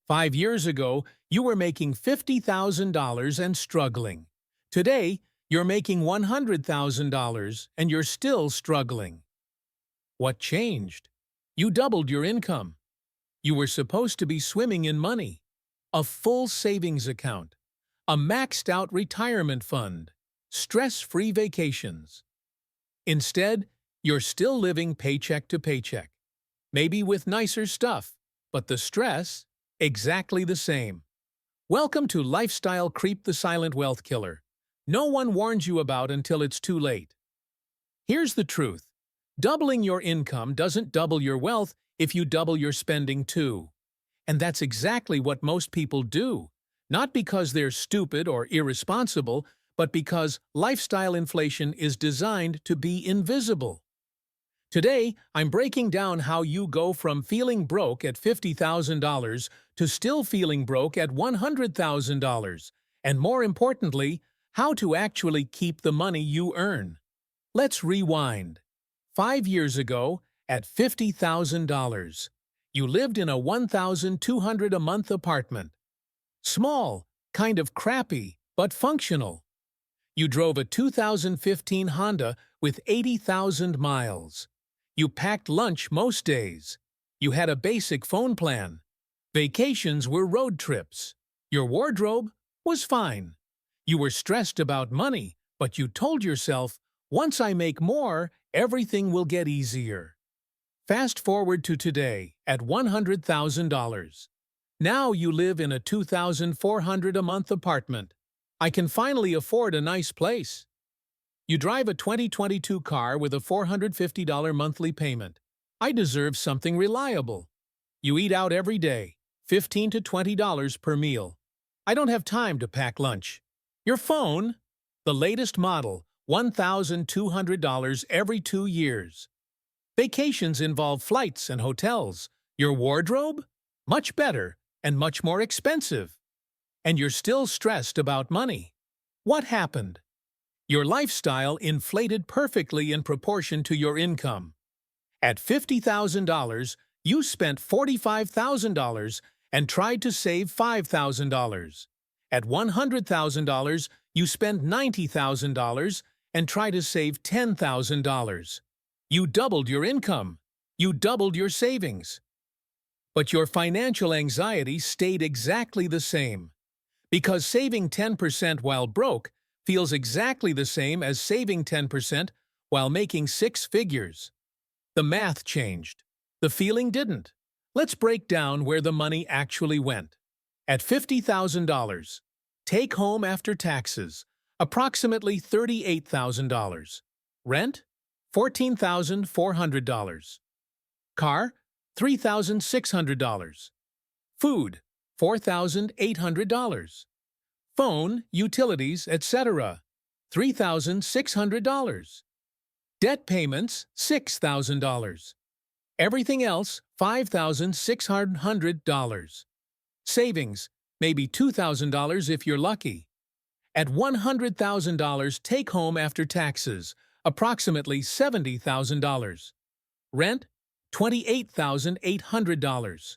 5 years ago, you were making $50,000 and struggling. Today, you're making $100,000 and you're still struggling. What changed? You doubled your income. You were supposed to be swimming in money. A full savings account. A maxed-out retirement fund. Stress-free vacations. Instead, you're still living paycheck to paycheck. Maybe with nicer stuff, but the stress, exactly the same. Welcome to Lifestyle Creep, the Silent Wealth Killer. No one warns you about until it's too late. Here's the truth. Doubling your income doesn't double your wealth if you double your spending too. And that's exactly what most people do. Not because they're stupid or irresponsible, but because lifestyle inflation is designed to be invisible. Today, I'm breaking down how you go from feeling broke at $50,000 to still feeling broke at $100,000, and more importantly, how to actually keep the money you earn. Let's rewind. 5 years ago, at $50,000, you lived in a $1,200 a month apartment. Small, kind of crappy, but functional. You drove a 2015 Honda with 80,000 miles. You packed lunch most days. You had a basic phone plan. Vacations were road trips. Your wardrobe was fine. You were stressed about money, but you told yourself, once I make more, everything will get easier. Fast forward to today, at $100,000. Now you live in a $2,400 a month apartment. I can finally afford a nice place. You drive a 2022 car with a $450 monthly payment. I deserve something reliable. You eat out every day, $15 to $20 per meal. I don't have time to pack lunch. Your phone? The latest model, $1,200 every 2 years. Vacations involve flights and hotels. Your wardrobe? Much better and much more expensive. And you're still stressed about money. What happened? Your lifestyle inflated perfectly in proportion to your income. At $50,000, you spent $45,000 and tried to save $5,000. At $100,000, you spent $90,000 and tried to save $10,000. You doubled your income. You doubled your savings. But your financial anxiety stayed exactly the same. Because saving 10% while broke feels exactly the same as saving 10% while making 6 figures. The math changed. The feeling didn't. Let's break down where the money actually went. At $50,000, take home after taxes, approximately $38,000. Rent, $14,400. Car, $3,600. Food, $4,800. Phone, utilities, etc., $3,600. Debt payments, $6,000. Everything else, $5,600. Savings, maybe $2,000 if you're lucky. At $100,000 take home after taxes, approximately $70,000. Rent, $28,800.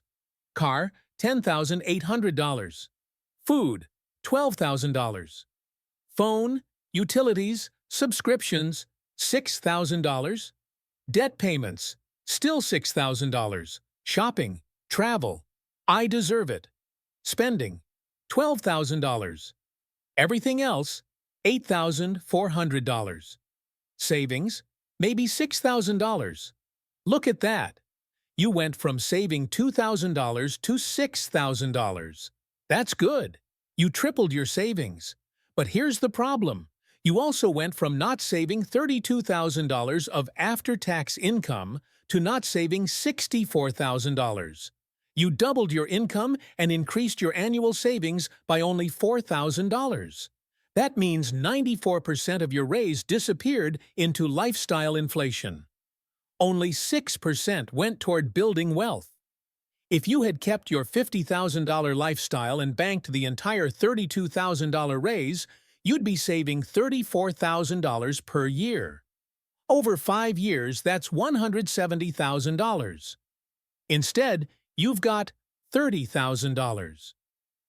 Car, $10,800. Food, $12,000. Phone, utilities, subscriptions, $6,000. Debt payments, still $6,000. Shopping, travel, I deserve it. Spending, $12,000. Everything else, $8,400. Savings, maybe $6,000. Look at that. You went from saving $2,000 to $6,000. That's good. You tripled your savings. But here's the problem. You also went from not saving $32,000 of after-tax income to not saving $64,000. You doubled your income and increased your annual savings by only $4,000. That means 94% of your raise disappeared into lifestyle inflation. Only 6% went toward building wealth. If you had kept your $50,000 lifestyle and banked the entire $32,000 raise, you'd be saving $34,000 per year. Over 5 years, that's $170,000. Instead, you've got $30,000.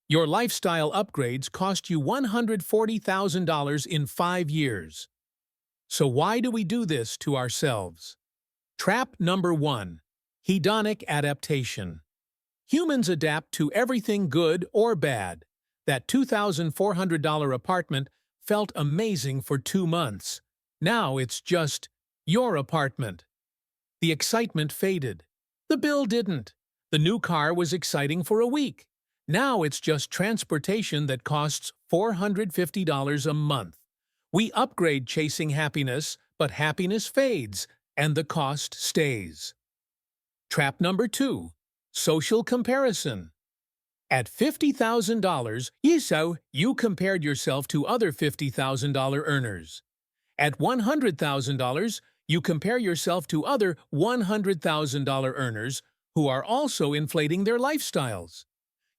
Your lifestyle upgrades cost you $140,000 in 5 years. So why do we do this to ourselves? Trap number 1. Hedonic adaptation. Humans adapt to everything good or bad. That $2,400 apartment felt amazing for 2 months. Now it's just your apartment. The excitement faded. The bill didn't. The new car was exciting for a week. Now it's just transportation that costs $450 a month. We upgrade chasing happiness, but happiness fades, and the cost stays. Trap number 2. Social comparison. At $50,000, you compared yourself to other $50,000 earners. At $100,000, you compare yourself to other $100,000 earners who are also inflating their lifestyles.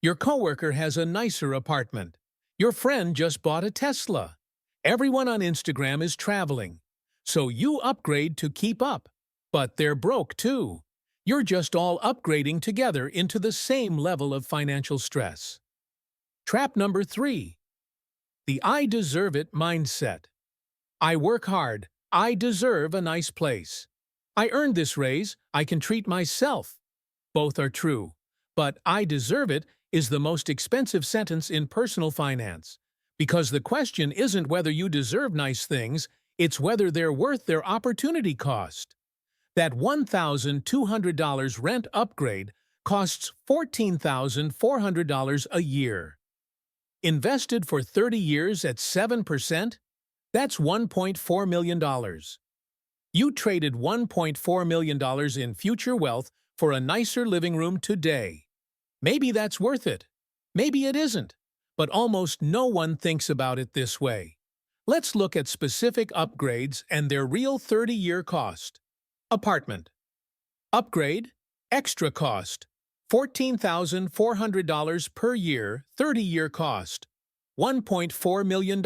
Your coworker has a nicer apartment. Your friend just bought a Tesla. Everyone on Instagram is traveling. So you upgrade to keep up. But they're broke too. You're just all upgrading together into the same level of financial stress. Trap number 3. The I deserve it mindset. I work hard. I deserve a nice place. I earned this raise. I can treat myself. Both are true. But I deserve it is the most expensive sentence in personal finance. Because the question isn't whether you deserve nice things, it's whether they're worth their opportunity cost. That $1,200 rent upgrade costs $14,400 a year. Invested for 30 years at 7%? That's $1.4 million. You traded $1.4 million in future wealth for a nicer living room today. Maybe that's worth it. Maybe it isn't. But almost no one thinks about it this way. Let's look at specific upgrades and their real 30-year cost. Apartment. Upgrade. Extra cost. $14,400 per year, 30-year cost. $1.4 million.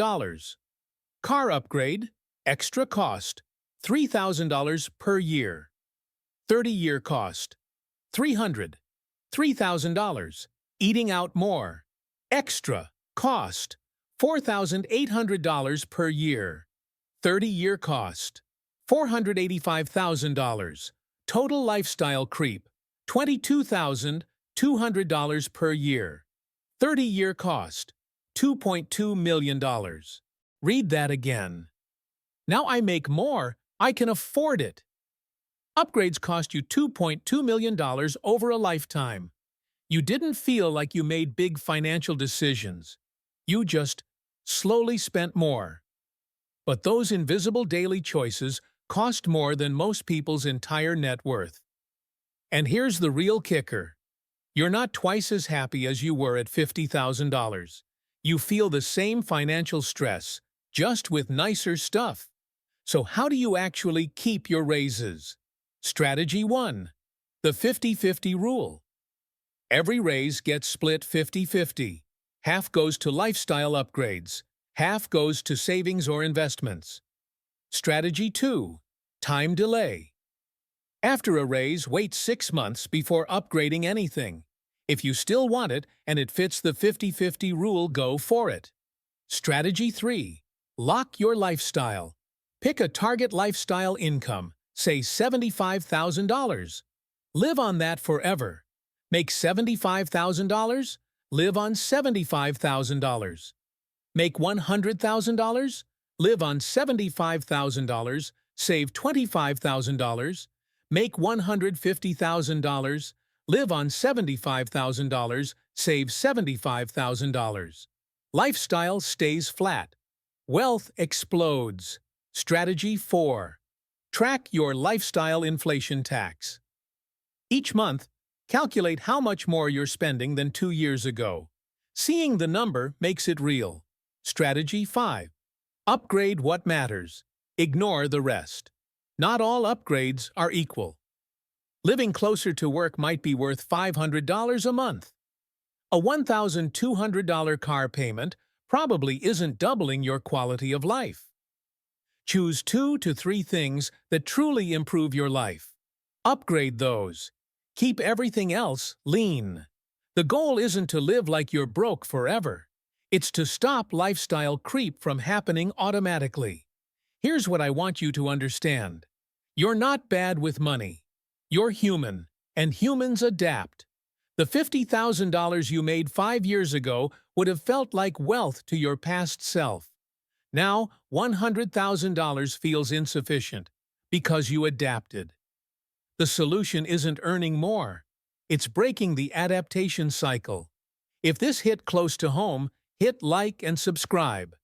Car upgrade. Extra cost. $3,000 per year. 30-year cost. $3,000. Eating out more. Extra cost. $4,800 per year. 30-year cost. $485,000. Total lifestyle creep. $22,200 per year. 30-year cost. $2.2 million. Read that again. Now I make more. I can afford it. Upgrades cost you $2.2 million over a lifetime. You didn't feel like you made big financial decisions. You just slowly spent more. But those invisible daily choices cost more than most people's entire net worth. And here's the real kicker. You're not twice as happy as you were at $50,000. You feel the same financial stress, just with nicer stuff. So how do you actually keep your raises? Strategy 1. The 50-50 rule. Every raise gets split 50-50. Half goes to lifestyle upgrades. Half goes to savings or investments. Strategy 2. Time delay. After a raise, wait 6 months before upgrading anything. If you still want it and it fits the 50-50 rule, go for it. Strategy 3. Lock your lifestyle. Pick a target lifestyle income, say $75,000. Live on that forever. Make $75,000? Live on $75,000. Make $100,000? Live on $75,000, save $25,000. Make $150,000? Live on $75,000, save $75,000. Lifestyle stays flat. Wealth explodes. Strategy 4. Track your lifestyle inflation tax. Each month, calculate how much more you're spending than 2 years ago. Seeing the number makes it real. Strategy 5. Upgrade what matters. Ignore the rest. Not all upgrades are equal. Living closer to work might be worth $500 a month. A $1,200 car payment probably isn't doubling your quality of life. Choose 2 to 3 things that truly improve your life. Upgrade those. Keep everything else lean. The goal isn't to live like you're broke forever. It's to stop lifestyle creep from happening automatically. Here's what I want you to understand. You're not bad with money. You're human, and humans adapt. The $50,000 you made 5 years ago would have felt like wealth to your past self. Now, $100,000 feels insufficient because you adapted. The solution isn't earning more. It's breaking the adaptation cycle. If this hit close to home, hit like and subscribe.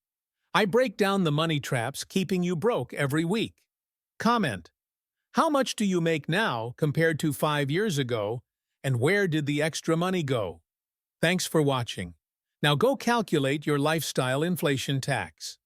I break down the money traps keeping you broke every week. Comment. How much do you make now compared to 5 years ago, and where did the extra money go? Thanks for watching. Now go calculate your lifestyle inflation tax.